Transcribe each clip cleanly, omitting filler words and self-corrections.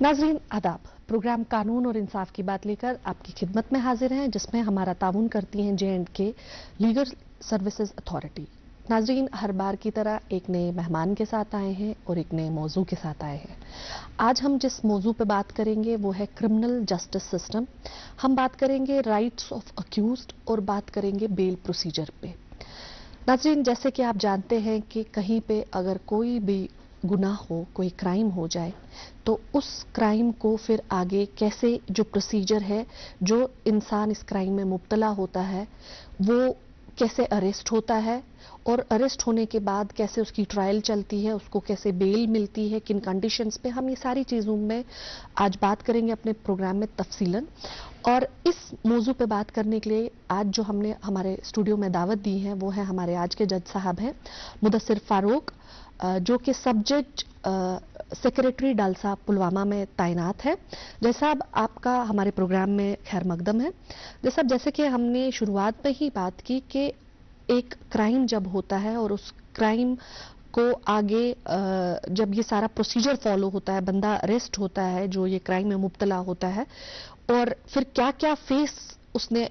नाजरीन आदाब, प्रोग्राम कानून और इंसाफ की बात लेकर आपकी खिदमत में हाजिर हैं, जिसमें हमारा ताउन करती हैं J&K लीगल सर्विसेज अथॉरिटी। नाजरीन, हर बार की तरह एक नए मेहमान के साथ आए हैं और एक नए मौजू के साथ आए हैं। आज हम जिस मौजू पे बात करेंगे वो है क्रिमिनल जस्टिस सिस्टम। हम बात करेंगे राइट्स ऑफ अक्यूज्ड और बात करेंगे बेल प्रोसीजर पे। नाजरीन, जैसे कि आप जानते हैं कि कहीं पे अगर कोई भी गुनाह हो, कोई क्राइम हो जाए, तो उस क्राइम को फिर आगे कैसे जो प्रोसीजर है, जो इंसान इस क्राइम में मुब्तला होता है वो कैसे अरेस्ट होता है, और अरेस्ट होने के बाद कैसे उसकी ट्रायल चलती है, उसको कैसे बेल मिलती है, किन कंडीशंस पे, हम ये सारी चीज़ों में आज बात करेंगे अपने प्रोग्राम में तफसीलन। और इस मौजू पे बात करने के लिए आज जो हमने हमारे स्टूडियो में दावत दी है वो है हमारे आज के जज साहब हैं मुदस्सिर फारूक, जो कि सब जज सेक्रेटरी डालसा पुलवामा में तैनात है। जैसा अब आपका हमारे प्रोग्राम में खैर मकदम है। जैसे कि हमने शुरुआत में ही बात की कि एक क्राइम जब होता है और उस क्राइम को आगे जब ये सारा प्रोसीजर फॉलो होता है, बंदा अरेस्ट होता है जो ये क्राइम में मुब्तला होता है, और फिर क्या क्या फेस उसने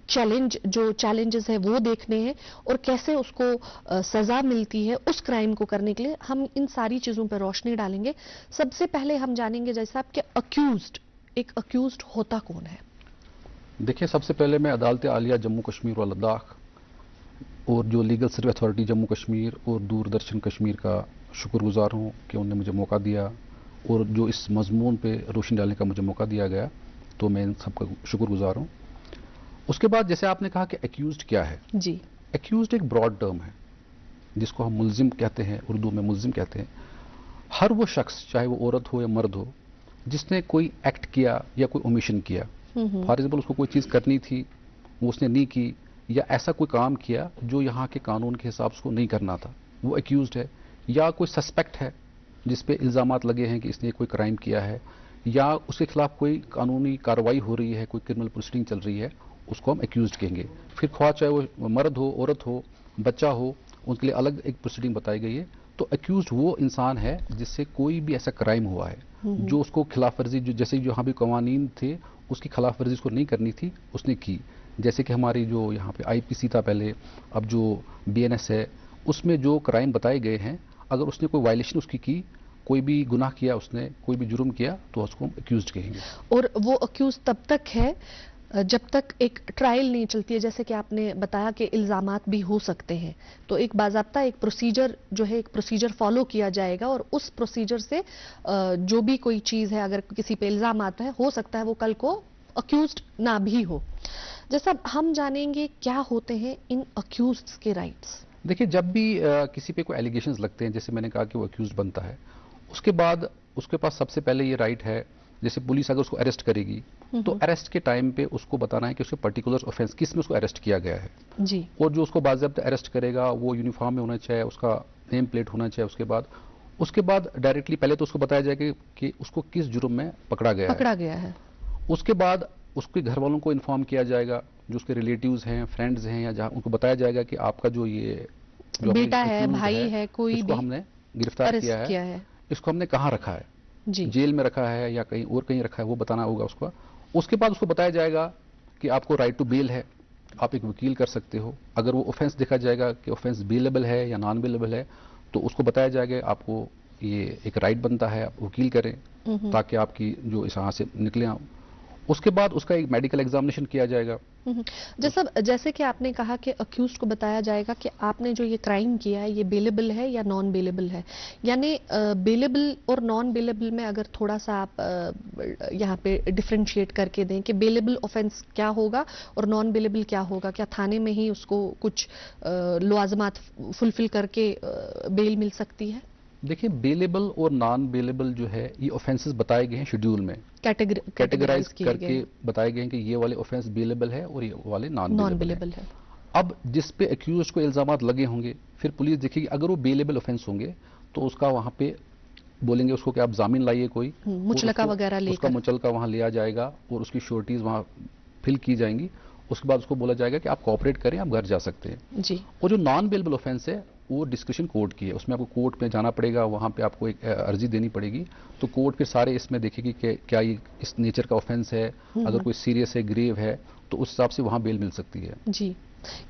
चैलेंजेस है वो देखने हैं, और कैसे उसको सजा मिलती है उस क्राइम को करने के लिए, हम इन सारी चीजों पर रोशनी डालेंगे। सबसे पहले हम जानेंगे जैसा कि एक अक्यूज्ड होता कौन है। देखिए, सबसे पहले मैं अदालत आलिया जम्मू कश्मीर और लद्दाख और जो legal service authority Jammu Kashmir और दूरदर्शन कश्मीर का शुक्रगुजार हूँ कि उन्होंने मुझे मौका दिया और जो इस मजमून पे रोशनी डालने का मुझे मौका दिया गया, तो मैं इन सबका शुक्रगुजार हूँ। उसके बाद जैसे आपने कहा कि एक्यूज्ड क्या है जी। एक्यूज्ड एक ब्रॉड टर्म है जिसको हम मुल्जिम कहते हैं, उर्दू में मुल्जिम कहते हैं। हर वो शख्स, चाहे वो औरत हो या मर्द हो, जिसने कोई एक्ट किया या कोई ओमिशन किया, फॉर एग्जाम्पल उसको कोई चीज़ करनी थी वो उसने नहीं की, या ऐसा कोई काम किया जो यहाँ के कानून के हिसाब से उसको नहीं करना था, वो एक्यूज्ड है। या कोई सस्पेक्ट है जिस पे इल्ज़ामात लगे हैं कि इसने कोई क्राइम किया है, या उसके खिलाफ कोई कानूनी कार्रवाई हो रही है, कोई क्रिमिनल प्रोसीडिंग चल रही है, उसको हम एक्यूज्ड कहेंगे। फिर ख्वाह चाहे वो मर्द हो, औरत हो, बच्चा हो, उनके लिए अलग एक प्रोसीडिंग बताई गई है। तो एक्यूज्ड वो इंसान है जिससे कोई भी ऐसा क्राइम हुआ है जो उसको खिलाफ वर्जी, जो जैसे जो यहाँ भी कवानीन थे उसकी खिलाफ वर्जी उसको नहीं करनी थी, उसने की। जैसे कि हमारी जो यहाँ पे IPC था पहले, अब जो BNS है, उसमें जो क्राइम बताए गए हैं, अगर उसने कोई वायलेशन उसकी की, कोई भी गुनाह किया, उसने कोई भी जुर्म किया, तो उसको हम एक्यूज्ड कहेंगे। और वो अक्यूज तब तक है जब तक एक ट्रायल नहीं चलती है। जैसे कि आपने बताया कि इल्जामात भी हो सकते हैं, तो एक बाज़ाब्ता एक प्रोसीजर जो है, एक प्रोसीजर फॉलो किया जाएगा, और उस प्रोसीजर से जो भी कोई चीज़ है, अगर किसी पे इल्जामात है, हो सकता है वो कल को अक्यूज्ड ना भी हो। जैसा हम जानेंगे क्या होते हैं इन अक्यूज्ड के राइट्स। देखिए, जब भी किसी पे कोई एलिगेशंस लगते हैं, जैसे मैंने कहा कि वो अक्यूज्ड बनता है, उसके बाद उसके पास सबसे पहले ये राइट है, जैसे पुलिस अगर उसको अरेस्ट करेगी तो अरेस्ट के टाइम पे उसको बताना है कि उसके पर्टिकुलर ऑफेंस किस में उसको अरेस्ट किया गया है जी। और जो उसको बाज़ाब्ता अरेस्ट करेगा वो यूनिफॉर्म में होना चाहिए, उसका नेम प्लेट होना चाहिए। उसके बाद डायरेक्टली पहले तो उसको बताया जाएगा कि उसको किस जुर्म में पकड़ा गया है। उसके बाद उसके घर वालों को इन्फॉर्म किया जाएगा, जो उसके रिलेटिव्स हैं, फ्रेंड्स हैं, या जहाँ उनको बताया जाएगा कि आपका जो ये जो बेटा है, भाई है, कोई इसको भी हमने गिरफ्तार किया है, इसको हमने कहाँ रखा है, जेल में रखा है या कहीं और कहीं रखा है, वो बताना होगा उसको। उसके बाद उसको बताया जाएगा कि आपको राइट टू बेल है, आप एक वकील कर सकते हो। अगर वो ऑफेंस देखा जाएगा कि ऑफेंस बेलेबल है या नॉन बेलेबल है, तो उसको बताया जाएगा आपको ये एक राइट बनता है, आप वकील करें ताकि आपकी जो इस यहाँ से निकले। उसके बाद उसका एक मेडिकल एग्जामिनेशन किया जाएगा। जैसे कि आपने कहा कि अक्यूज्ड को बताया जाएगा कि आपने जो ये क्राइम किया है ये बेलेबल है या नॉन बेलेबल है। यानी बेलेबल और नॉन बेलेबल में अगर थोड़ा सा आप यहाँ पे डिफरेंशिएट करके दें कि बेलेबल ऑफेंस क्या होगा और नॉन बेलेबल क्या होगा, क्या थाने में ही उसको कुछ लवाजमात फुलफिल करके बेल मिल सकती है? देखिए, बेलेबल और नॉन बेलेबल जो है ये ऑफेंसेस बताए गए हैं शेड्यूल में, कैटेगराइज करके बताए गए हैं कि ये वाले ऑफेंस बेलेबल है और ये वाले नॉन बेलेबल है। अब जिस पे एक्यूज्ड को इल्जामात लगे होंगे, फिर पुलिस देखेगी, अगर वो बेलेबल ऑफेंस होंगे तो उसका वहां पे बोलेंगे उसको कि आप जामीन लाइए, कोई मुचलका वगैरह लेकर, उसका मुचलका वहां लिया जाएगा और उसकी श्योरिटीज वहां फिल की जाएंगी। उसके बाद उसको बोला जाएगा कि आप कोऑपरेट करें, आप घर जा सकते हैं जी। और जो नॉन बेलेबल ऑफेंस है वो डिस्कशन कोर्ट की है, उसमें आपको कोर्ट में जाना पड़ेगा, वहाँ पे आपको एक अर्जी देनी पड़ेगी। तो कोर्ट फिर सारे इसमें देखेगी कि क्या ये इस नेचर का ऑफेंस है, अगर कोई सीरियस है, ग्रेव है, तो उस हिसाब से वहाँ बेल मिल सकती है। जी,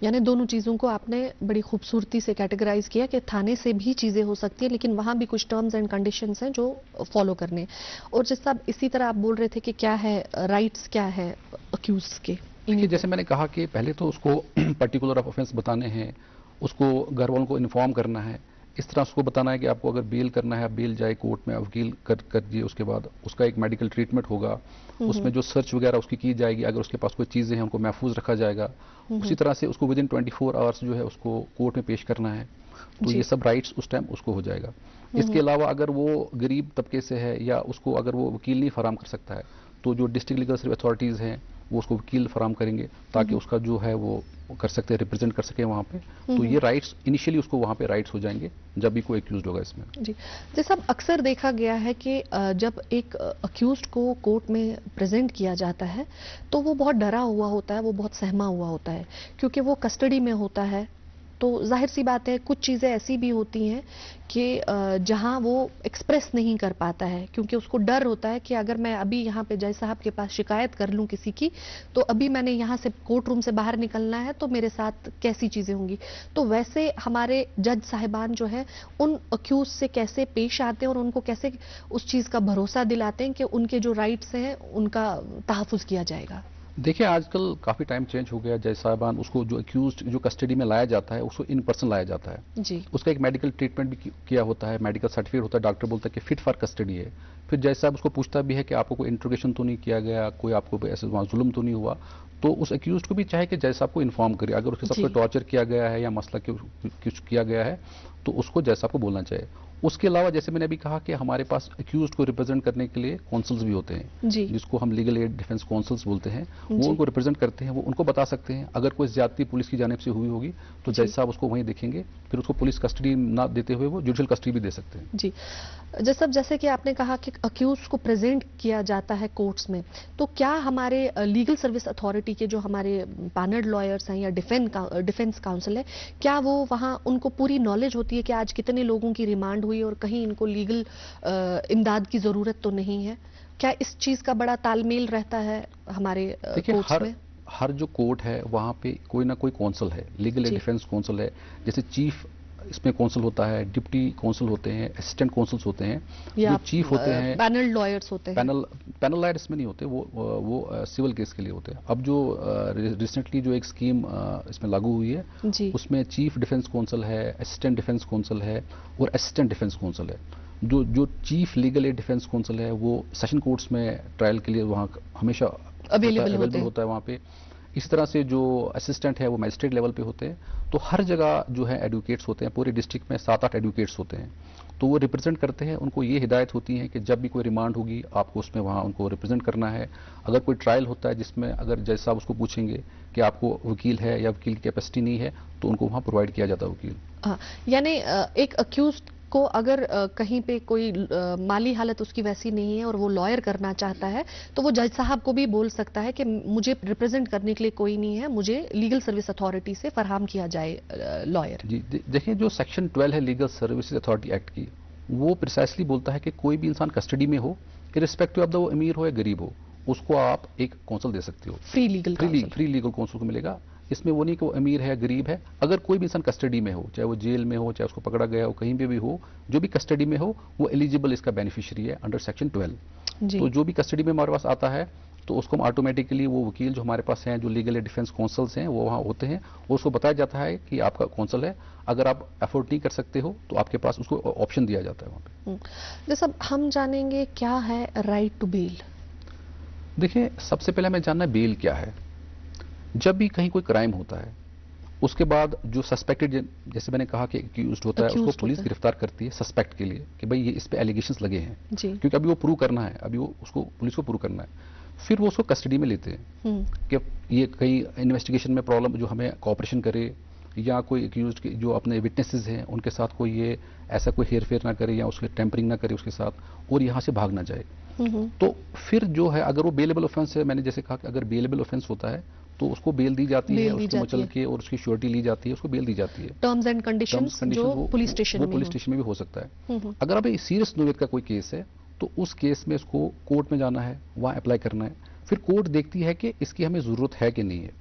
यानी दोनों चीज़ों को आपने बड़ी खूबसूरती से कैटेगराइज किया कि थाने से भी चीज़ें हो सकती है, लेकिन वहाँ भी कुछ टर्म्स एंड कंडीशंस हैं जो फॉलो करने हैं। और जिस साहब इसी तरह आप बोल रहे थे कि क्या है राइट्स, क्या है अक्यूज के? देखिए, जैसे मैंने कहा कि पहले तो उसको पर्टिकुलर ऑफेंस बताने हैं, उसको घर वालों को इन्फॉर्म करना है, इस तरह उसको बताना है कि आपको अगर बेल करना है, आप बेल जाए कोर्ट में, वकील कर दिए, उसके बाद उसका एक मेडिकल ट्रीटमेंट होगा, उसमें जो सर्च वगैरह उसकी की जाएगी, अगर उसके पास कोई चीज़ें हैं उनको महफूज रखा जाएगा, उसी तरह से उसको विदिन 24 आवर्स जो है उसको कोर्ट में पेश करना है। तो ये सब राइट्स उस टाइम उसको हो जाएगा। इसके अलावा अगर वो गरीब तबके से है या उसको अगर वो वकील नहीं फराम कर सकता है, तो जो डिस्ट्रिक्ट लीगल सर्विस अथॉरिटीज़ हैं वो उसको वकील फराम करेंगे, ताकि उसका जो है वो कर सकते हैं, रिप्रेजेंट कर सके वहाँ पे। तो ये राइट्स इनिशियली उसको वहाँ पे राइट्स हो जाएंगे जब भी कोई एक्यूज्ड होगा इसमें। जी, जैसा अक्सर देखा गया है कि जब एक अक्यूज्ड को कोर्ट में प्रेजेंट किया जाता है तो वो बहुत डरा हुआ होता है, वो बहुत सहमा हुआ होता है, क्योंकि वो कस्टडी में होता है। तो जाहिर सी बात है कुछ चीज़ें ऐसी भी होती हैं कि जहां वो एक्सप्रेस नहीं कर पाता है, क्योंकि उसको डर होता है कि अगर मैं अभी यहाँ पे जज साहब के पास शिकायत कर लूँ किसी की, तो अभी मैंने यहाँ से कोर्ट रूम से बाहर निकलना है तो मेरे साथ कैसी चीज़ें होंगी। तो वैसे हमारे जज साहिबान जो है उन अक्यूज से कैसे पेश आते हैं और उनको कैसे उस चीज़ का भरोसा दिलाते हैं कि उनके जो राइट्स हैं उनका तहफ़्फ़ुज़ किया जाएगा? देखिए, आजकल काफ़ी टाइम चेंज हो गया। जज साहिबान, उसको जो एक्यूज्ड जो कस्टडी में लाया जाता है उसको इन पर्सन लाया जाता है जी। उसका एक मेडिकल ट्रीटमेंट भी किया होता है, मेडिकल सर्टिफिकेट होता है, डॉक्टर बोलता है कि फिट फॉर कस्टडी है। फिर जज साहब उसको पूछता भी है कि आपको कोई इंट्रोगेशन तो नहीं किया गया, कोई आपको ऐसे वहाँ जुल्म तो नहीं हुआ। तो उस एक्यूज्ड को भी चाहे कि जज साहब को इन्फॉर्म करे, अगर उसके साथ कोई टॉर्चर किया गया है या मसला कुछ किया गया है तो उसको जज साहब को बोलना चाहिए। उसके अलावा जैसे मैंने अभी कहा कि हमारे पास एक्यूज्ड को रिप्रेजेंट करने के लिए कौंसल्स भी होते हैं, जी। जिसको हम लीगल एड डिफेंस कौंसल्स बोलते हैं। वो उनको रिप्रेजेंट करते हैं, वो उनको बता सकते हैं अगर कोई ज्यादती पुलिस की जानिब से हुई होगी तो जज साहब उसको वहीं देखेंगे, फिर उसको पुलिस कस्टडी ना देते हुए वो जुडिशियल कस्टडी भी दे सकते हैं। जी, जैसे कि आपने कहा कि अक्यूज को प्रेजेंट किया जाता है कोर्ट्स में, तो क्या हमारे लीगल सर्विस अथॉरिटी के जो हमारे पैनल्ड लॉयर्स हैं या डिफेंस काउंसिल है, क्या वो वहाँ उनको पूरी नॉलेज होती है कि आज कितने लोगों की रिमांड हुई और कहीं इनको लीगल इमदाद की ज़रूरत तो नहीं है? क्या इस चीज़ का बड़ा तालमेल रहता है हमारे कोर्ट्स में? हर जो कोर्ट है वहाँ पे कोई ना कोई कौंसल है, लीगल एड डिफेंस कौंसल है। जैसे चीफ इसमें कौंसल होता है, डिप्टी कौंसल होते हैं, असिस्टेंट कौंसल्स होते हैं, जो चीफ होते हैं, पैनल लॉयर्स होते हैं। पैनल लॉयर इसमें नहीं होते, वो सिविल केस के लिए होते हैं। अब जो रिसेंटली जो एक स्कीम इसमें लागू हुई है उसमें चीफ डिफेंस कौंसल है, असिस्टेंट डिफेंस कौंसल है और असिस्टेंट डिफेंस कौंसल है। जो chief legal aid defence counsel है वो सेशन कोर्ट्स में ट्रायल के लिए वहाँ हमेशा अवेलेबल होता है वहाँ पे। इसी तरह से जो असिस्टेंट है वो मैजिस्ट्रेट लेवल पे होते हैं। तो हर जगह जो है एडवोकेट्स होते हैं, पूरे डिस्ट्रिक्ट में 7-8 एडवोकेट्स होते हैं। तो वो रिप्रेजेंट करते हैं, उनको ये हिदायत होती है कि जब भी कोई रिमांड होगी आपको उसमें वहाँ उनको रिप्रेजेंट करना है। अगर कोई ट्रायल होता है जिसमें अगर जज साहब उसको पूछेंगे कि आपको वकील है या वकील की कैपेसिटी नहीं है, तो उनको वहाँ प्रोवाइड किया जाता है वकील। हाँ, यानी एक अक्यूज को अगर कहीं पे कोई माली हालत उसकी वैसी नहीं है और वो लॉयर करना चाहता है तो वो जज साहब को भी बोल सकता है कि मुझे रिप्रेजेंट करने के लिए कोई नहीं है, मुझे लीगल सर्विस अथॉरिटी से फराहम किया जाए लॉयर। जी, देखिए, जो सेक्शन 12 है लीगल सर्विसेज अथॉरिटी एक्ट की, वो प्रिसाइसली बोलता है कि कोई भी इंसान कस्टडी में हो, इरिस्पेक्टिव ऑफ द वो अमीर हो या गरीब हो, उसको आप एक कौंसल दे सकते हो, फ्री लीगल कौंसल को मिलेगा। इसमें वो नहीं कि वो अमीर है गरीब है, अगर कोई भी इंसान कस्टडी में हो, चाहे वो जेल में हो, चाहे उसको पकड़ा गया हो, कहीं पे भी हो, जो भी कस्टडी में हो वो एलिजिबल इसका बेनिफिशियरी है अंडर सेक्शन 12। तो जो भी कस्टडी में हमारे पास आता है तो उसको हम ऑटोमेटिकली वो वकील जो हमारे पास हैं, जो लीगल डिफेंस कौंसल्स हैं वो वहाँ होते हैं, उसको बताया जाता है कि आपका कौंसल है, अगर आप अफोर्ड नहीं कर सकते हो तो आपके पास उसको ऑप्शन दिया जाता है वहाँ पे। जैसा हम जानेंगे क्या है राइट टू बेल। देखिए, सबसे पहले हमें जानना है बेल क्या है। जब भी कहीं कोई क्राइम होता है उसके बाद जो सस्पेक्टेड, जैसे मैंने कहा कि एक्यूज्ड होता है, उसको पुलिस गिरफ्तार करती है सस्पेक्ट के लिए कि भाई ये इस पे एलिगेशंस लगे हैं, क्योंकि अभी वो प्रूव करना है, अभी वो उसको पुलिस को प्रूव करना है। फिर वो उसको कस्टडी में लेते हैं कि ये कहीं इन्वेस्टिगेशन में प्रॉब्लम जो हमें कोऑपरेशन करे, या कोई एक्यूज्ड के जो अपने विटनेसेस हैं उनके साथ कोई ये ऐसा कोई हेर फेर ना करे या उसके टेम्परिंग ना करे उसके साथ, और यहाँ से भाग ना जाए। तो फिर जो है अगर वो बेलेबल ऑफेंस है, मैंने जैसे कहा कि अगर बेलेबल ऑफेंस होता है तो उसको बेल दी जाती है, उसको मचल के और उसकी श्योरिटी ली जाती है, उसको बेल दी जाती है। टर्म्स एंड कंडीशंस जो पुलिस स्टेशन में भी हो सकता है। अगर अब सीरियस नोवेट का कोई केस है तो उस केस में इसको कोर्ट में जाना है, वहां अप्लाई करना है। फिर कोर्ट देखती है कि इसकी हमें जरूरत है कि नहीं है,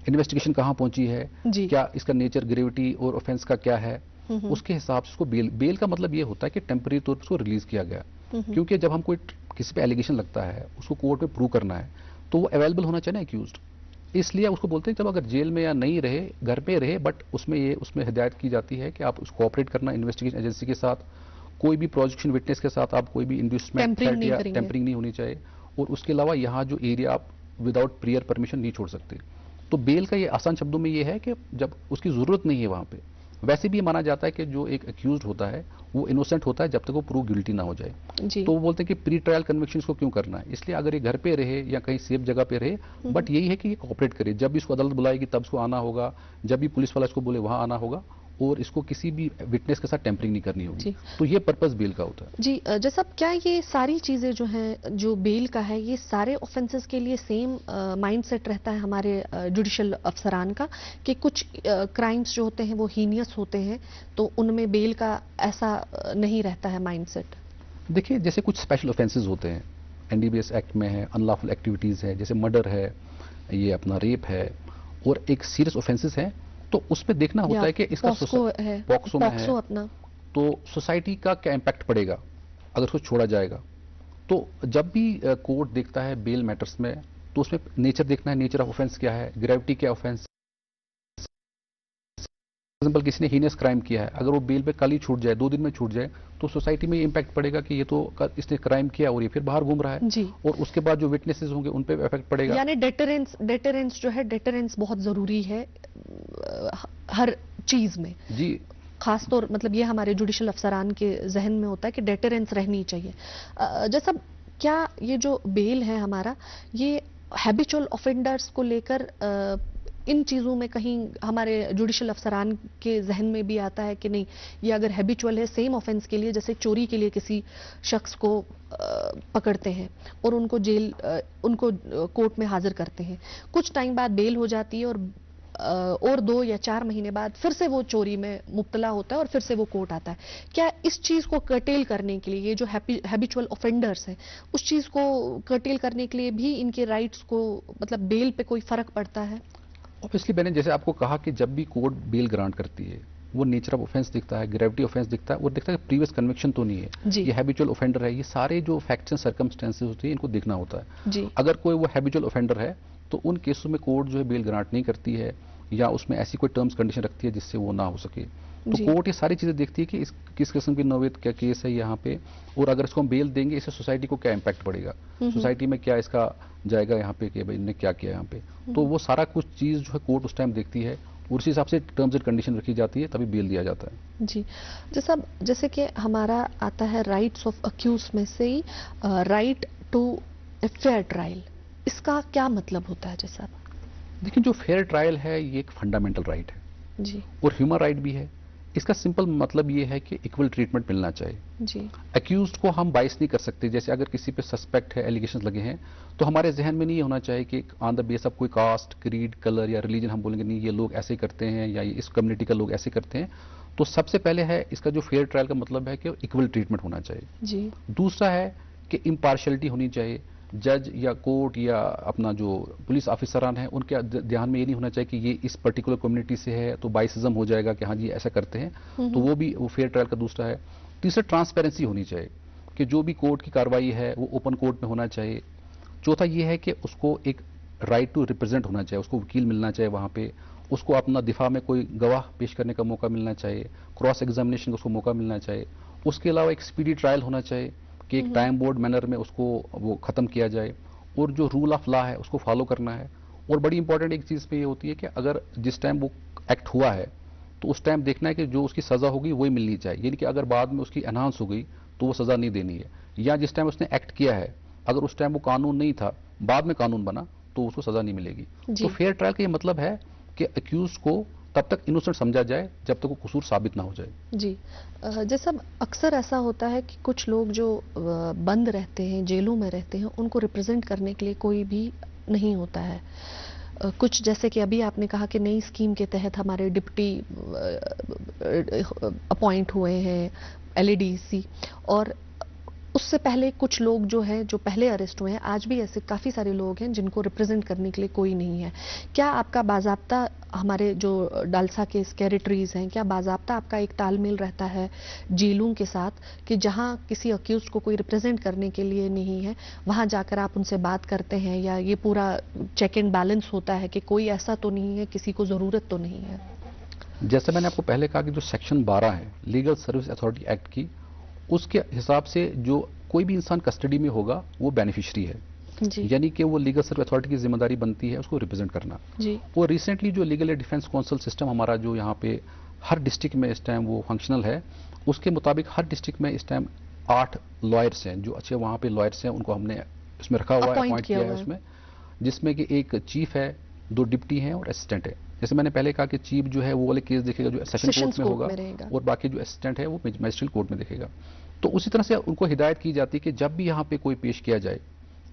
इन्वेस्टिगेशन कहां पहुंची है, क्या इसका नेचर, ग्रेविटी और ऑफेंस का क्या है, उसके हिसाब से उसको बेल का मतलब ये होता है कि टेम्परेरी तौर पर उसको रिलीज किया गया। क्योंकि जब हम कोई किसी पे एलिगेशन लगता है, उसको कोर्ट में प्रूव करना है, तो वो अवेलेबल होना चाहिए ना एक्यूज्ड। इसलिए उसको बोलते हैं चलो अगर जेल में या नहीं रहे, घर पे रहे, बट उसमें हिदायत की जाती है कि आप उसको कोऑपरेट करना इन्वेस्टिगेशन एजेंसी के साथ, कोई भी प्रोसिक्यूशन विटनेस के साथ आप कोई भी इंड्यूसमेंट या टेम्परिंग नहीं होनी चाहिए। और उसके अलावा यहाँ जो एरिया आप विदाउट प्रियर परमिशन नहीं छोड़ सकते। तो बेल का ये आसान शब्दों में ये है कि जब उसकी जरूरत नहीं है वहां पे। वैसे भी माना जाता है कि जो एक अक्यूज्ड होता है वो इनोसेंट होता है जब तक वो प्रूव गिल्टी ना हो जाए। तो वो बोलते हैं कि प्री ट्रायल कन्विक्शन को क्यों करना है, इसलिए अगर ये घर पे रहे या कहीं सेफ जगह पे रहे, बट यही है कि ये कोऑपरेट करे। जब भी इसको अदालत बुलाएगी तब इसको आना होगा, जब भी पुलिस वाला इसको बोले वहां आना होगा, और इसको किसी भी विटनेस के साथ टेम्परिंग नहीं करनी होगी। तो ये पर्पस बेल का होता है। जी जैसा क्या ये सारी चीजें जो हैं, जो बेल का है, ये सारे ऑफेंसेस के लिए सेम माइंडसेट रहता है हमारे जुडिशियल अफसरान का, कि कुछ क्राइम्स जो होते हैं वो हीनियस होते हैं तो उनमें बेल का ऐसा नहीं रहता है माइंडसेट? देखिए, जैसे कुछ स्पेशल ऑफेंसेस होते हैं, एनडीपीएस एक्ट में है, अनलॉफुल एक्टिविटीज है, जैसे मर्डर है, ये अपना रेप है, और एक सीरियस ऑफेंसेस है, तो उसमें देखना होता है कि इसका पॉक्सो में है अपना, तो सोसाइटी का क्या इम्पैक्ट पड़ेगा अगर उसको छोड़ा जाएगा। तो जब भी कोर्ट देखता है बेल मैटर्स में, तो उसमें नेचर देखना है, नेचर ऑफ ऑफेंस क्या है, ग्रेविटी क्या ऑफेंस। एग्जाम्पल, किसी ने हीनियस क्राइम किया है, अगर वो बेल पे कल ही छूट जाए, 2 दिन में छूट जाए, तो सोसाइटी में इम्पैक्ट पड़ेगा कि ये तो इसने क्राइम किया और ये फिर बाहर घूम रहा है जी। और उसके बाद जो विटनेसेस होंगे उन पे इफेक्ट पड़ेगा। यानी डेटरेंस जो है, डेटरेंस बहुत जरूरी है हर चीज में जी। खासतौर मतलब ये हमारे जुडिशियल अफसरान के जहन में होता है कि डेटरेंस रहनी चाहिए। जैसा क्या ये जो बेल है हमारा, ये हैबिचुअल ऑफेंडर्स को लेकर इन चीज़ों में कहीं हमारे जुडिशियल अफसरान के जहन में भी आता है कि नहीं, ये अगर हैबिचुअल है, सेम ऑफेंस के लिए, जैसे चोरी के लिए किसी शख्स को पकड़ते हैं और उनको कोर्ट में हाजिर करते हैं, कुछ टाइम बाद बेल हो जाती है और 2 या 4 महीने बाद फिर से वो चोरी में मुब्तला होता है और फिर से वो कोर्ट आता है। क्या इस चीज को कर्टेल करने के लिए, ये जो हैबिचुअल ऑफेंडर्स हैं, उस चीज को कर्टेल करने के लिए भी इनके राइट्स को, मतलब बेल पे कोई फर्क पड़ता है? ऑब्वियसली मैंने जैसे आपको कहा कि जब भी कोर्ट बेल ग्रांट करती है, वो नेचर ऑफ ऑफेंस दिखता है, ग्रेविटी ऑफेंस दिखता है, और दिखता है कि प्रीवियस कन्विक्शन तो नहीं है, ये हैबिचुअल ऑफेंडर है। ये सारे जो फैक्ट्स एंड सर्कमस्टेंसेस होते हैं, इनको देखना होता है जी। अगर कोई वो हैबिचुअल ऑफेंडर है तो उन केसों में कोर्ट जो है बेल ग्रांट नहीं करती है, या उसमें ऐसी कोई टर्म्स कंडीशन रखती है जिससे वो ना हो सके। तो कोर्ट ये सारी चीजें देखती है कि किस किस्म की नोवेत क्या केस है यहाँ पे, और अगर इसको हम बेल देंगे, इससे सोसाइटी को क्या इम्पैक्ट पड़ेगा, सोसाइटी में क्या इसका जाएगा यहाँ पे कि भाई इन्होंने क्या किया यहाँ पे। तो वो सारा कुछ चीज जो है कोर्ट उस टाइम देखती है, और उसी हिसाब से टर्म्स एंड कंडीशन रखी जाती है, तभी बेल दिया जाता है। जी। जैसे कि हमारा आता है राइट्स ऑफ अक्यूज में से ही right to a fair trial, इसका क्या मतलब होता है? जैसा देखिए, जो फेयर ट्रायल है ये एक फंडामेंटल राइट है जी, और ह्यूमन राइट भी है। इसका सिंपल मतलब ये है कि इक्वल ट्रीटमेंट मिलना चाहिए जी। अक्यूज्ड को हम बाइस नहीं कर सकते। जैसे अगर किसी पे सस्पेक्ट है, एलिगेशन लगे हैं, तो हमारे जहन में नहीं होना चाहिए कि ऑन द बेस ऑफ कोई कास्ट, क्रीड, कलर या रिलीजन हम बोलेंगे नहीं ये लोग ऐसे करते हैं या ये इस कम्युनिटी का लोग ऐसे करते हैं। तो सबसे पहले है इसका जो फेयर ट्रायल का मतलब है कि इक्वल ट्रीटमेंट होना चाहिए जी। दूसरा है कि इम्पार्शियलिटी होनी चाहिए। जज या कोर्ट या अपना जो पुलिस ऑफिसरान है, उनके ध्यान में ये नहीं होना चाहिए कि ये इस पर्टिकुलर कम्युनिटी से है तो बाइसिज्म हो जाएगा कि हाँ जी ऐसा करते हैं। तो वो फेयर ट्रायल का दूसरा है। तीसरा, ट्रांसपेरेंसी होनी चाहिए कि जो भी कोर्ट की कार्रवाई है वो ओपन कोर्ट में होना चाहिए। चौथा ये है कि उसको एक राइट टू रिप्रेजेंट होना चाहिए, उसको वकील मिलना चाहिए वहाँ पे, उसको अपना दिफा में कोई गवाह पेश करने का मौका मिलना चाहिए, क्रॉस एग्जामिनेशन का उसको मौका मिलना चाहिए। उसके अलावा एक स्पीडी ट्रायल होना चाहिए कि एक टाइम बोर्ड मैनर में उसको वो खत्म किया जाए, और जो रूल ऑफ लॉ है उसको फॉलो करना है। और बड़ी इंपॉर्टेंट एक चीज़ पे ये होती है कि अगर जिस टाइम वो एक्ट हुआ है तो उस टाइम देखना है कि जो उसकी सज़ा होगी वही मिलनी चाहिए, यानी कि अगर बाद में उसकी एनहांस हो गई तो वो सज़ा नहीं देनी है, या जिस टाइम उसने एक्ट किया है अगर उस टाइम वो कानून नहीं था, बाद में कानून बना, तो उसको सज़ा नहीं मिलेगी। तो फेयर ट्रायल का ये मतलब है कि अक्यूज को तब तक इनोसेंट समझा जाए जब तक वो कसूर साबित ना हो जाए। जी। जैसा अक्सर ऐसा होता है कि कुछ लोग जो बंद रहते हैं, जेलों में रहते हैं, उनको रिप्रेजेंट करने के लिए कोई भी नहीं होता है। कुछ जैसे कि अभी आपने कहा कि नई स्कीम के तहत हमारे डिप्टी अपॉइंट हुए हैं एलएडीसी, और उससे पहले कुछ लोग जो है जो पहले अरेस्ट हुए हैं, आज भी ऐसे काफी सारे लोग हैं जिनको रिप्रेजेंट करने के लिए कोई नहीं है। क्या आपका बाजाब्ता हमारे जो डालसा के टेरिटरीज हैं, क्या बाजाब्ता आपका एक तालमेल रहता है जेलों के साथ कि जहां किसी अक्यूज को कोई रिप्रेजेंट करने के लिए नहीं है, वहां जाकर आप उनसे बात करते हैं, या ये पूरा चेक एंड बैलेंस होता है कि कोई ऐसा तो नहीं है, किसी को जरूरत तो नहीं है? जैसे मैंने आपको पहले कहा कि जो सेक्शन 12 है लीगल सर्विस अथॉरिटी एक्ट की, उसके हिसाब से जो कोई भी इंसान कस्टडी में होगा वो बेनिफिशियरी है, यानी कि वो लीगल सर्विस अथॉरिटी की जिम्मेदारी बनती है उसको रिप्रेजेंट करना जी। और रिसेंटली जो legal aid defence council system हमारा जो यहाँ पे हर डिस्ट्रिक्ट में इस टाइम वो फंक्शनल है, उसके मुताबिक हर डिस्ट्रिक्ट में इस टाइम 8 लॉयर्स हैं जो अच्छे वहाँ पे लॉयर्स हैं, उनको हमने उसमें रखा हुआ है, अपॉइंट किया है उसमें, जिसमें कि एक चीफ है, 2 डिप्टी हैं और असिस्टेंट है। जैसे मैंने पहले कहा कि चीफ जो है वो वाले केस देखेगा जो सेशन कोर्ट में होगा, और बाकी जो असिस्टेंट है वो मजिस्ट्रेट कोर्ट में देखेगा। तो उसी तरह से उनको हिदायत की जाती है कि जब भी यहाँ पे कोई पेश किया जाए,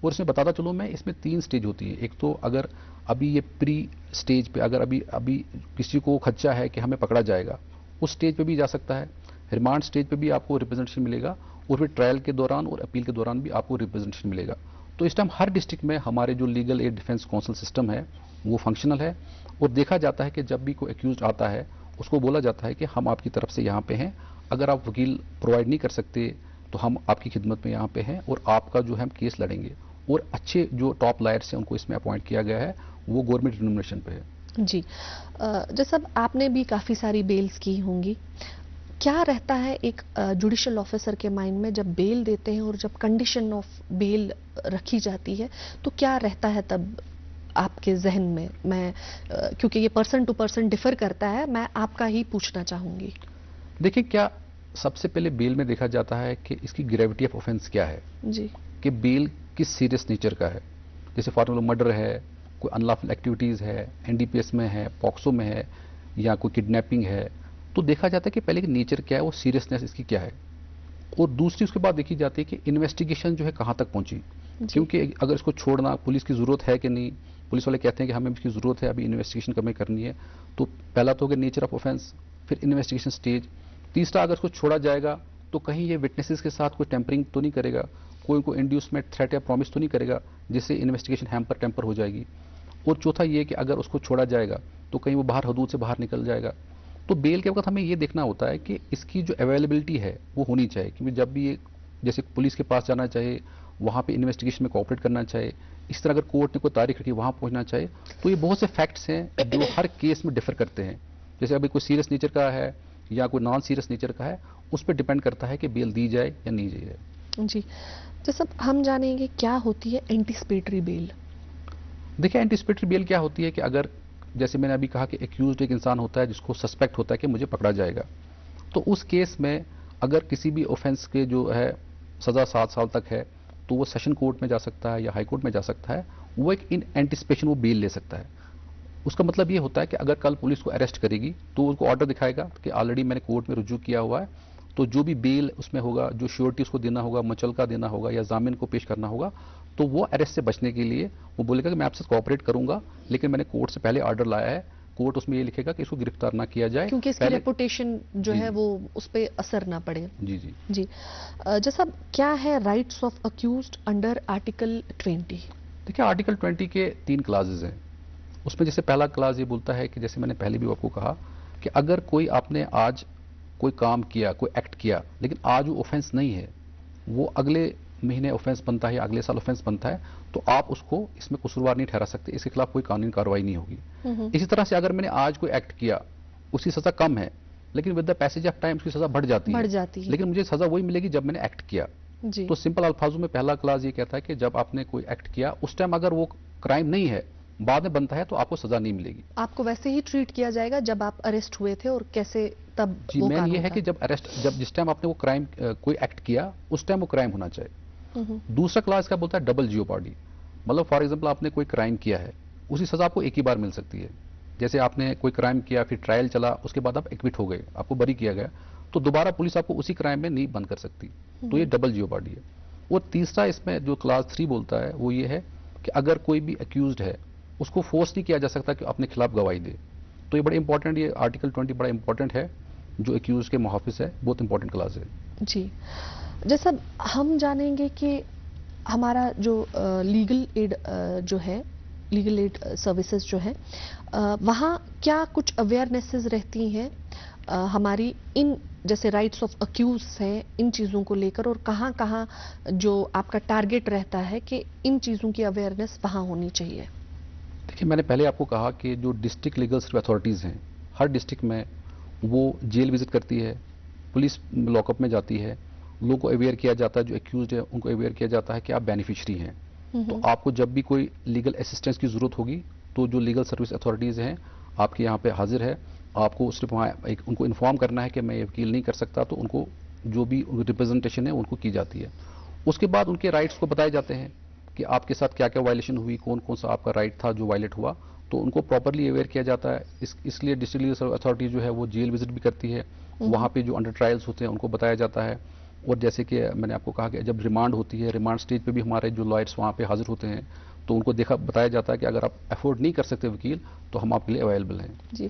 और इसमें बताता चलो मैं, इसमें 3 स्टेज होती है। एक तो अगर अभी ये प्री स्टेज पे अगर अभी किसी को खदशा है कि हमें पकड़ा जाएगा, उस स्टेज पे भी जा सकता है। रिमांड स्टेज पे भी आपको रिप्रेजेंटेशन मिलेगा, और फिर ट्रायल के दौरान और अपील के दौरान भी आपको रिप्रेजेंटेशन मिलेगा। तो इस टाइम हर डिस्ट्रिक्ट में हमारे जो legal aid defence council system है वो फंक्शनल है, और देखा जाता है कि जब भी कोई एक्यूज आता है उसको बोला जाता है कि हम आपकी तरफ से यहाँ पे हैं, अगर आप वकील प्रोवाइड नहीं कर सकते तो हम आपकी खिदमत में यहाँ पे हैं और आपका जो है हम केस लड़ेंगे। और अच्छे जो टॉप लॉयर्स हैं उनको इसमें अपॉइंट किया गया है, वो गवर्नमेंट रिम्यूनरेशन पे है जी। जैसा आपने भी काफ़ी सारी बेल्स की होंगी, क्या रहता है एक जुडिशियल ऑफिसर के माइंड में जब बेल देते हैं और जब कंडीशन ऑफ बेल रखी जाती है, तो क्या रहता है तब आपके जहन में? मैं क्योंकि ये पर्सन टू पर्सन डिफर करता है, मैं आपका ही पूछना चाहूंगी। देखिए, क्या सबसे पहले बेल में देखा जाता है कि इसकी ग्रेविटी ऑफ ऑफेंस क्या है जी, कि बेल किस सीरियस नेचर का है। जैसे फॉर एग्जाम्पल मर्डर है, कोई अनलॉफुल एक्टिविटीज है, एनडीपीएस में है, पॉक्सो में है, या कोई किडनैपिंग है, तो देखा जाता है कि पहले की नेचर क्या है, वो सीरियसनेस इसकी क्या है। और दूसरी उसके बाद देखी जाती है कि इन्वेस्टिगेशन जो है कहाँ तक पहुंची, क्योंकि अगर इसको छोड़ना पुलिस की जरूरत है कि नहीं, पुलिस वाले कहते हैं कि हमें इसकी जरूरत है, अभी इन्वेस्टिगेशन कमें करनी है, तो पहला तो हो गया नेचर ऑफ ऑफेंस, फिर इन्वेस्टिगेशन स्टेज। तीसरा, अगर इसको छोड़ा जाएगा तो कहीं ये विटनेसेस के साथ कोई टेम्परिंग तो नहीं करेगा, कोई को इंड्यूसमेंट थ्रेट या प्रॉमिस तो नहीं करेगा जिससे इन्वेस्टिगेशन हैम्पर टेम्पर हो जाएगी। और चौथा ये कि अगर उसको छोड़ा जाएगा तो कहीं वो बाहर हदूद से बाहर निकल जाएगा। तो बेल के वक्त हमें ये देखना होता है कि इसकी जो अवेलेबिलिटी है वो होनी चाहिए, क्योंकि जब भी ये जैसे पुलिस के पास जाना चाहिए, वहाँ पे इन्वेस्टिगेशन में कोऑपरेट करना चाहिए, इस तरह अगर कोर्ट ने कोई तारीख रखी वहाँ पहुँचना चाहिए। तो ये बहुत से फैक्ट्स हैं जो हर केस में डिफर करते हैं। जैसे अभी कोई सीरियस नेचर का है या कोई नॉन सीरियस नेचर का है, उस पर डिपेंड करता है कि बेल दी जाए या नहीं दी जाए जी। तो सब हम जानेंगे क्या होती है एंटीसिपेटरी बेल। देखिए, एंटीसिपेटरी बेल क्या होती है कि अगर जैसे मैंने अभी कहा कि एक्यूज्ड एक इंसान होता है जिसको सस्पेक्ट होता है कि मुझे पकड़ा जाएगा, तो उस केस में अगर किसी भी ऑफेंस के जो है सज़ा 7 साल तक है, तो वो सेशन कोर्ट में जा सकता है या हाई कोर्ट में जा सकता है, वो एक इन एंटीसिपेशन वो बेल ले सकता है। उसका मतलब ये होता है कि अगर कल पुलिस को अरेस्ट करेगी तो उसको ऑर्डर दिखाएगा कि ऑलरेडी मैंने कोर्ट में रुजू किया हुआ है, तो जो भी बेल उसमें होगा, जो श्योरिटी उसको देना होगा, मुचलका देना होगा या जामिन को पेश करना होगा, तो वो अरेस्ट से बचने के लिए वो बोलेगा कि मैं आपसे कोऑपरेट करूंगा, लेकिन मैंने कोर्ट से पहले ऑर्डर लाया है। कोर्ट उसमें ये लिखेगा कि इसको गिरफ्तार ना किया जाए, क्योंकि इसकी रेपुटेशन जो है वो उस पर असर ना पड़े। जी जी जी। जैसा क्या है rights of accused under article 20? देखिए, आर्टिकल 20 के 3 क्लासेज हैं। उसमें जैसे पहला क्लास ये बोलता है कि जैसे मैंने पहले भी आपको कहा कि अगर कोई आपने आज कोई काम किया, कोई एक्ट किया, लेकिन आज वो ऑफेंस नहीं है, वो अगले महीने ऑफेंस बनता है या अगले साल ऑफेंस बनता है, तो आप उसको इसमें कसूरवार नहीं ठहरा सकते, इसके खिलाफ कोई कानूनी कार्रवाई नहीं होगी। इसी तरह से अगर मैंने आज कोई एक्ट किया, उसकी सजा कम है, लेकिन with the passage of time उसकी सजा बढ़ जाती है, लेकिन मुझे सजा वही मिलेगी जब मैंने एक्ट किया। तो सिंपल अल्फाजों में पहला क्लास ये कहता है कि जब आपने कोई एक्ट किया, उस टाइम अगर वो क्राइम नहीं है, बाद में बनता है, तो आपको सजा नहीं मिलेगी। आपको वैसे ही ट्रीट किया जाएगा जब आप अरेस्ट हुए थे, और कैसे तब जी, मेन ये है कि जब जिस टाइम आपने वो क्राइम कोई एक्ट किया, उस टाइम वो क्राइम होना चाहिए। दूसरा क्लास का बोलता है डबल जियोपार्डी, मतलब फॉर एग्जांपल आपने कोई क्राइम किया है, उसी सजा आपको एक ही बार मिल सकती है। जैसे आपने कोई क्राइम किया, फिर ट्रायल चला, उसके बाद आप एक्विट हो गए, आपको बरी किया गया, तो दोबारा पुलिस आपको उसी क्राइम में नहीं बंद कर सकती। तो ये डबल जियोपार्डी है। और तीसरा इसमें जो क्लास 3 बोलता है वो ये है कि अगर कोई भी एक्यूज्ड है उसको फोर्स नहीं किया जा सकता कि अपने खिलाफ गवाही दे। तो ये बड़ा इंपॉर्टेंट, ये आर्टिकल 20 बड़ा इंपॉर्टेंट है, जो एक्यूज के मुहाफिज है, बहुत इंपॉर्टेंट क्लास है। जी, जैसा हम जानेंगे कि हमारा जो लीगल एड जो है, लीगल एड सर्विसेज जो है, वहाँ क्या कुछ अवेयरनेसेस रहती हैं हमारी इन जैसे राइट्स ऑफ अक्यूज हैं इन चीज़ों को लेकर, और कहाँ कहाँ जो आपका टारगेट रहता है कि इन चीज़ों की अवेयरनेस वहाँ होनी चाहिए? देखिए, मैंने पहले आपको कहा कि जो डिस्ट्रिक्ट लीगल सर्विस अथॉरिटीज़ हैं, हर डिस्ट्रिक्ट में वो जेल विजिट करती है, पुलिस लॉकअप में जाती है, लोगों को अवेयर किया जाता है, जो एक्यूज है उनको अवेयर किया जाता है कि आप बेनिफिशरी हैं। तो आपको जब भी कोई लीगल असिस्टेंस की ज़रूरत होगी तो जो लीगल सर्विस अथॉरिटीज़ हैं आपके यहाँ पे हाजिर है। आपको सिर्फ वहाँ उनको इन्फॉर्म करना है कि मैं ये वकील नहीं कर सकता, तो उनको जो भी रिप्रेजेंटेशन है उनको की जाती है। उसके बाद उनके राइट्स को बताए जाते हैं कि आपके साथ क्या क्या वायलेशन हुई, कौन कौन सा आपका राइट था जो वायलेट हुआ, तो उनको प्रॉपरली अवेयर किया जाता है। इसलिए डिस्ट्रिक्ट लीगल अथॉरिटी जो है वो जेल विजिट भी करती है, वहाँ पे जो अंडर ट्रायल्स होते हैं उनको बताया जाता है। और जैसे कि मैंने आपको कहा कि जब रिमांड होती है, रिमांड स्टेज पे भी हमारे जो लॉयर्स वहाँ पे हाजिर होते हैं, तो उनको बताया जाता है कि अगर आप अफोर्ड नहीं कर सकते वकील तो हम आपके लिए अवेलेबल हैं। जी,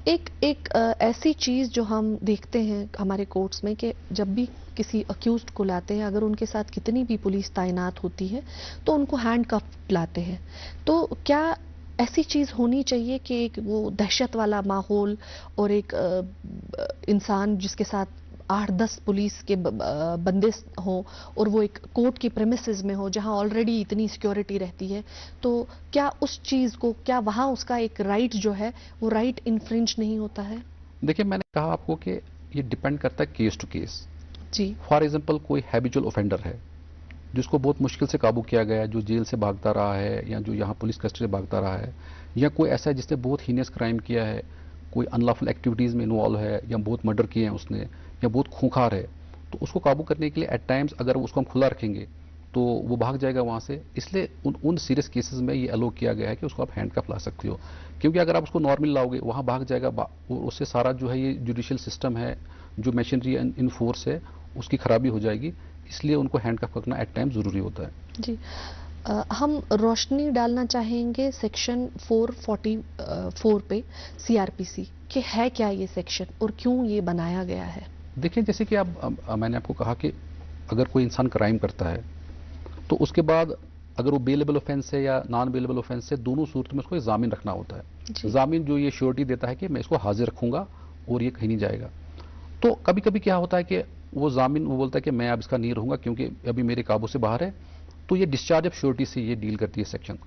एक ऐसी चीज़ जो हम देखते हैं हमारे कोर्ट्स में कि जब भी किसी अक्यूज्ड को लाते हैं, अगर उनके साथ कितनी भी पुलिस तैनात होती है तो उनको हैंडकफ लाते हैं। तो क्या ऐसी चीज़ होनी चाहिए कि एक वो दहशत वाला माहौल और एक इंसान जिसके साथ 8-10 पुलिस के बंदे हों और वो एक कोर्ट की प्रेमिसेस में हो जहां ऑलरेडी इतनी सिक्योरिटी रहती है, तो क्या उस चीज़ को, क्या वहां उसका एक राइट जो है वो राइट इन्फ्रिंज नहीं होता है? देखिए, मैंने कहा आपको कि ये डिपेंड करता है केस टू केस। जी। फॉर एग्जाम्पल, कोई हैबिचुअल ऑफेंडर है जिसको बहुत मुश्किल से काबू किया गया है, जो जेल से भागता रहा है या जो यहाँ पुलिस कस्टडी से भागता रहा है, या कोई ऐसा है जिसने बहुत हीनियस क्राइम किया है, कोई अनलॉफुल एक्टिविटीज़ में इन्वॉल्व है, या बहुत मर्डर किए हैं उसने, या बहुत खूंखार है, तो उसको काबू करने के लिए एट टाइम्स अगर उसको हम खुला रखेंगे तो वो भाग जाएगा वहाँ से। इसलिए उन सीरियस केसेस में ये अलो किया गया है कि उसको आप हैंडकफ ला सकते हो, क्योंकि अगर आप उसको नॉर्मल लाओगे वहाँ भाग जाएगा, उससे सारा जो है ये जुडिशियल सिस्टम है, जो मशीनरी इन फोर्स है, उसकी खराबी हो जाएगी। इसलिए उनको हैंडकफ रखना एट टाइम ज़रूरी होता है। जी, हम रोशनी डालना चाहेंगे सेक्शन 444 पे सीआरपीसी कि है क्या ये सेक्शन और क्यों ये बनाया गया है? देखिए, जैसे कि मैंने आपको कहा कि अगर कोई इंसान क्राइम करता है तो उसके बाद अगर वो बेलेबल ऑफेंस है या नॉन बेलेबल ऑफेंस है, दोनों सूरत में उसको एक जामीन रखना होता है। जामीन जो ये श्योरिटी देता है कि मैं इसको हाजिर रखूंगा और ये कहीं नहीं जाएगा। तो कभी कभी क्या होता है कि वो जामीन वो बोलता है कि मैं अब इसका नहीं रहूंगा क्योंकि अभी मेरे काबू से बाहर है, तो ये डिस्चार्ज ऑफ श्योरिटी से ये डील करती है सेक्शन।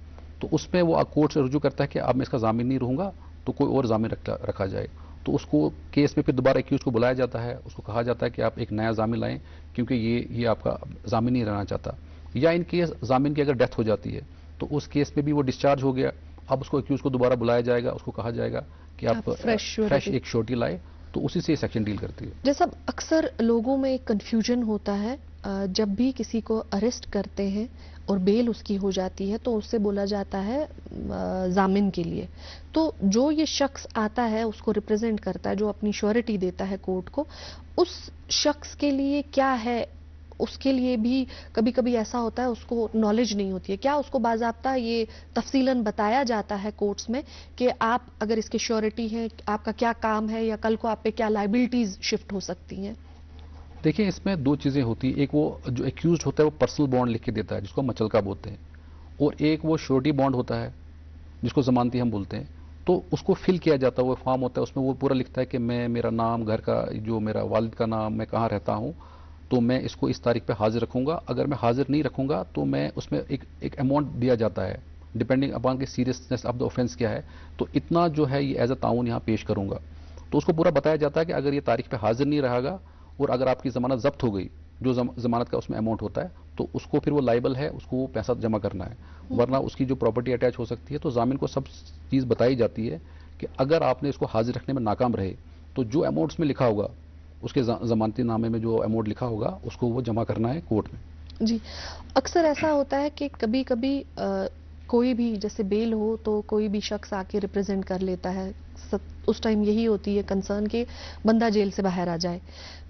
तो उसमें वो कोर्ट से रुजू करता है कि अब मैं इसका जामीन नहीं रहूंगा तो कोई और जामीन रखा जाए। तो उसको केस में फिर दोबारा एक्यूज को बुलाया जाता है, उसको कहा जाता है कि आप एक नया जामीन लाएं क्योंकि ये आपका जामीन नहीं रहना चाहता। या इन केस जामीन की अगर डेथ हो जाती है तो उस केस में भी वो डिस्चार्ज हो गया, अब उसको एक्यूज को दोबारा बुलाया जाएगा, उसको कहा जाएगा कि आप फ्रेश एक श्योरिटी लाए, तो उसी से सेक्शन डील करती है। जैसा अक्सर लोगों में एक कंफ्यूजन होता है, जब भी किसी को अरेस्ट करते हैं और बेल उसकी हो जाती है तो उससे बोला जाता है जामिन के लिए। तो जो ये शख्स आता है उसको रिप्रेजेंट करता है, जो अपनी श्योरिटी देता है कोर्ट को, उस शख्स के लिए क्या है, उसके लिए भी कभी कभी ऐसा होता है उसको नॉलेज नहीं होती है, क्या उसको बाज़ाब्ता ये तफसीलन बताया जाता है कोर्ट्स में कि आप अगर इसके श्योरिटी हैं, आपका क्या काम है या कल को आप पे क्या लाइबिलिटीज शिफ्ट हो सकती हैं? देखिए, इसमें दो चीज़ें होती हैं। एक वो जो एक्यूज होता है वो पर्सनल बॉन्ड लिख के देता है जिसको हम मचलका बोलते हैं, और एक वो श्योरिटी बॉन्ड होता है जिसको जमानती हम बोलते हैं। तो उसको फिल किया जाता है, वो फॉर्म होता है, उसमें वो पूरा लिखता है कि मैं, मेरा नाम, घर का जो मेरा वालिद का नाम, मैं कहाँ रहता हूँ, तो मैं इसको इस तारीख पे हाजिर रखूंगा। अगर मैं हाजिर नहीं रखूंगा तो मैं उसमें एक अमाउंट दिया जाता है डिपेंडिंग अपॉन की सीरियसनेस ऑफ द ऑफेंस क्या है, तो इतना जो है ये एज अ ताउन यहाँ पेश करूंगा। तो उसको पूरा बताया जाता है कि अगर ये तारीख पे हाजिर नहीं रहेगा और अगर आपकी जमानत जब्त हो गई, जो जमानत का उसमें अमाउंट होता है, तो उसको फिर वो लाइबल है, उसको वो पैसा जमा करना है, वरना उसकी जो प्रॉपर्टी अटैच हो सकती है। तो जामिन को सब चीज़ बताई जाती है कि अगर आपने इसको हाजिर रखने में नाकाम रहे तो जो अमाउंट में लिखा होगा, उसके जमानती नामे में जो अमाउंट लिखा होगा उसको वो जमा करना है कोर्ट में। जी, अक्सर ऐसा होता है कि कभी कभी कोई भी जैसे बेल हो तो कोई भी शख्स आके रिप्रेजेंट कर लेता है, उस टाइम यही होती है कंसर्न कि बंदा जेल से बाहर आ जाए,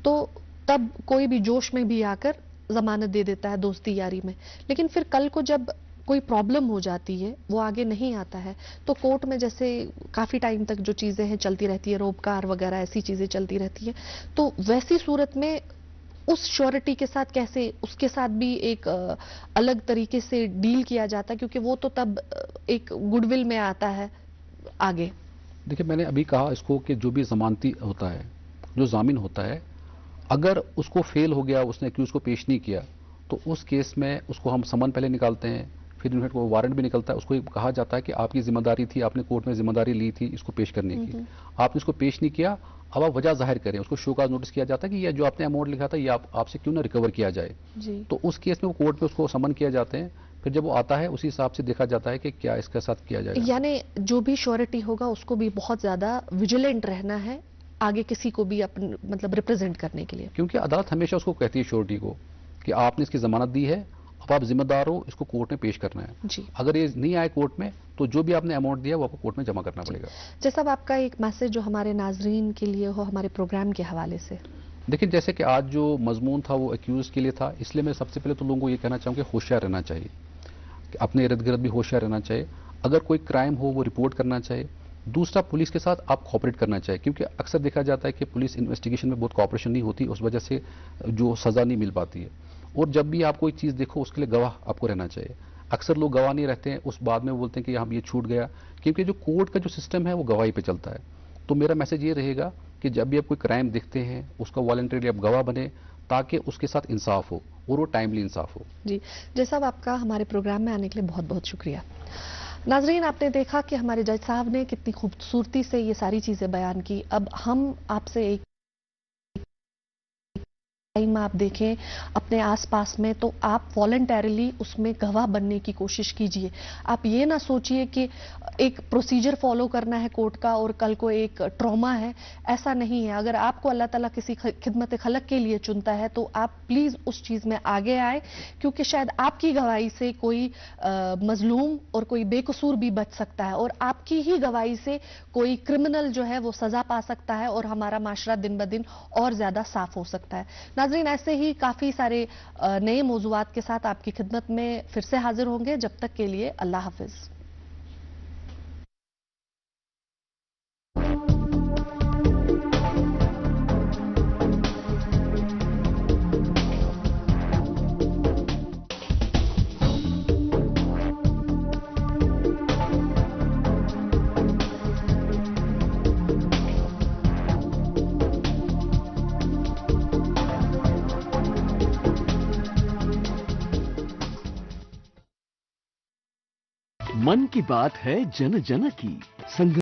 तो तब कोई भी जोश में भी आकर जमानत दे देता है दोस्ती यारी में। लेकिन फिर कल को जब कोई प्रॉब्लम हो जाती है, वो आगे नहीं आता है, तो कोर्ट में जैसे काफी टाइम तक जो चीजें हैं चलती रहती है, रोबकार वगैरह ऐसी चीजें चलती रहती है, तो वैसी सूरत में उस श्योरिटी के साथ कैसे उसके साथ भी एक अलग तरीके से डील किया जाता है, क्योंकि वो तो तब एक गुडविल में आता है आगे। देखिए, मैंने अभी कहा इसको कि जो भी जमानती होता है, जो जामिन होता है, अगर उसको फेल हो गया, उसने एक्यूज को पेश नहीं किया, तो उस केस में उसको हम समन पहले निकालते हैं, फिर इनफैक्ट वो वारंट भी निकलता है। उसको कहा जाता है कि आपकी जिम्मेदारी थी, आपने कोर्ट में जिम्मेदारी ली थी इसको पेश करने की, आपने इसको पेश नहीं किया, अब आप वजह जाहिर करें। उसको शो का नोटिस किया जाता है कि ये जो आपने अमाउंट लिखा था ये आपसे क्यों ना रिकवर किया जाए जी। तो उस केस में वो कोर्ट में उसको समन किया जाते हैं। फिर जब वो आता है उसी हिसाब से देखा जाता है कि क्या इसके साथ किया जाएगा। यानी जो भी श्योरिटी होगा उसको भी बहुत ज्यादा विजिलेंट रहना है आगे किसी को भी अपन मतलब रिप्रेजेंट करने के लिए, क्योंकि अदालत हमेशा उसको कहती है श्योरिटी को कि आपने इसकी जमानत दी है, अब आप जिम्मेदार हो, इसको कोर्ट में पेश करना है। जी। अगर ये नहीं आए कोर्ट में तो जो भी आपने अमाउंट दिया वो आपको कोर्ट में जमा करना पड़ेगा। जैसा अब आपका एक मैसेज जो हमारे नाजरीन के लिए हो हमारे प्रोग्राम के हवाले से। देखिए, जैसे कि आज जो मजमून था वो एक्यूज के लिए था, इसलिए मैं सबसे पहले तो लोगों को ये कहना चाहूँगा कि होशियार रहना चाहिए, कि अपने इर्द गिर्द भी होशियार रहना चाहिए। अगर कोई क्राइम हो वो रिपोर्ट करना चाहिए। दूसरा, पुलिस के साथ आप कोऑपरेट करना चाहिए, क्योंकि अक्सर देखा जाता है कि पुलिस इन्वेस्टिगेशन में बहुत कोऑपरेशन नहीं होती, उस वजह से जो सजा नहीं मिल पाती है। और जब भी आप कोई चीज़ देखो उसके लिए गवाह आपको रहना चाहिए। अक्सर लोग गवाह नहीं रहते हैं, उस बाद में वो बोलते हैं कि यहाँ ये छूट गया, क्योंकि जो कोर्ट का जो सिस्टम है वो गवाही पे चलता है। तो मेरा मैसेज ये रहेगा कि जब भी आप कोई क्राइम देखते हैं उसका वॉलंटरीली आप गवाह बने, ताकि उसके साथ इंसाफ हो और वो टाइमली इंसाफ हो। जी, जैसा अब आपका हमारे प्रोग्राम में आने के लिए बहुत बहुत शुक्रिया। नाजरीन, आपने देखा कि हमारे जज साहब ने कितनी खूबसूरती से ये सारी चीजें बयान की। अब हम आपसे एक टाइम आप देखें अपने आसपास में तो आप वॉलंटरीली उसमें गवाह बनने की कोशिश कीजिए। आप ये ना सोचिए कि एक प्रोसीजर फॉलो करना है कोर्ट का और कल को एक ट्रॉमा है, ऐसा नहीं है। अगर आपको अल्लाह ताला किसी खिदमत खलक के लिए चुनता है तो आप प्लीज उस चीज में आगे आए, क्योंकि शायद आपकी गवाही से कोई मजलूम और कोई बेकसूर भी बच सकता है, और आपकी ही गवाही से कोई क्रिमिनल जो है वो सजा पा सकता है और हमारा माशरा दिन ब दिन और ज्यादा साफ हो सकता है। नाज़रीन, ऐसे ही काफी सारे नए मौज़ूआत के साथ आपकी खिदमत में फिर से हाजिर होंगे। जब तक के लिए अल्लाह हाफिज। मन की बात है जन जन की संग